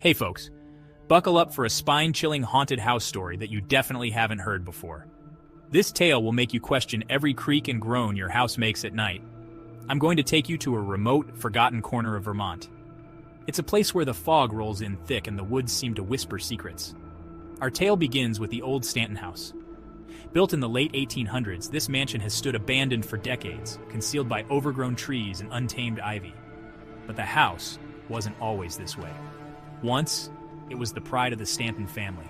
Hey folks, buckle up for a spine-chilling haunted house story that you definitely haven't heard before. This tale will make you question every creak and groan your house makes at night. I'm going to take you to a remote, forgotten corner of Vermont. It's a place where the fog rolls in thick and the woods seem to whisper secrets. Our tale begins with the old Stanton House. Built in the late 1800s, this mansion has stood abandoned for decades, concealed by overgrown trees and untamed ivy. But the house wasn't always this way. Once, it was the pride of the Stanton family.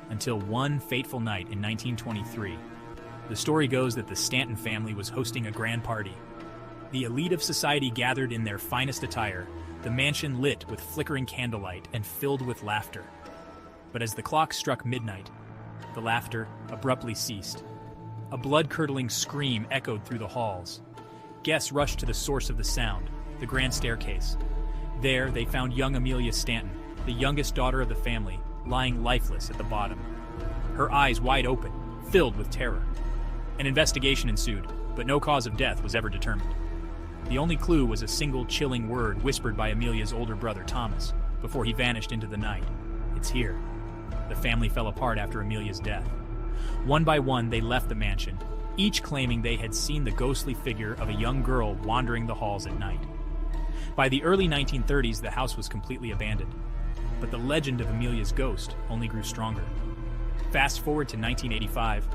Until one fateful night in 1923, the story goes that the Stanton family was hosting a grand party. The elite of society gathered in their finest attire, the mansion lit with flickering candlelight and filled with laughter. But as the clock struck midnight, the laughter abruptly ceased. A blood-curdling scream echoed through the halls. Guests rushed to the source of the sound, the grand staircase. There, they found young Amelia Stanton, the youngest daughter of the family, lying lifeless at the bottom. Her eyes wide open, filled with terror. An investigation ensued, but no cause of death was ever determined. The only clue was a single chilling word whispered by Amelia's older brother Thomas, before he vanished into the night. "It's here." The family fell apart after Amelia's death. One by one, they left the mansion, each claiming they had seen the ghostly figure of a young girl wandering the halls at night. By the early 1930s, the house was completely abandoned, but the legend of Amelia's ghost only grew stronger. Fast forward to 1985,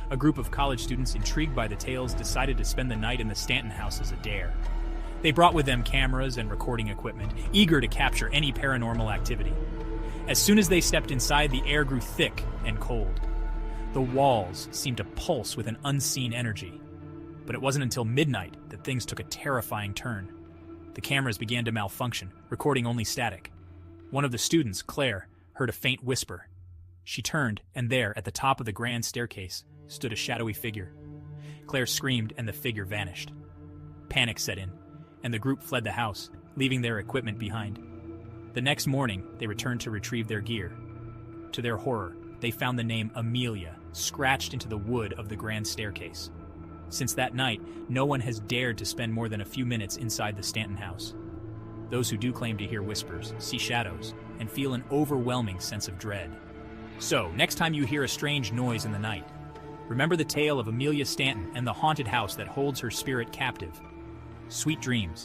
a group of college students intrigued by the tales decided to spend the night in the Stanton house as a dare. They brought with them cameras and recording equipment, eager to capture any paranormal activity. As soon as they stepped inside, the air grew thick and cold. The walls seemed to pulse with an unseen energy. But it wasn't until midnight that things took a terrifying turn. The cameras began to malfunction, recording only static. One of the students, Claire, heard a faint whisper. She turned, and there, at the top of the grand staircase, stood a shadowy figure. Claire screamed, and the figure vanished. Panic set in, and the group fled the house, leaving their equipment behind. The next morning, they returned to retrieve their gear. To their horror, they found the name Amelia scratched into the wood of the grand staircase. Since that night, no one has dared to spend more than a few minutes inside the Stanton house. Those who do claim to hear whispers, see shadows, and feel an overwhelming sense of dread. So, next time you hear a strange noise in the night, remember the tale of Amelia Stanton and the haunted house that holds her spirit captive. Sweet dreams.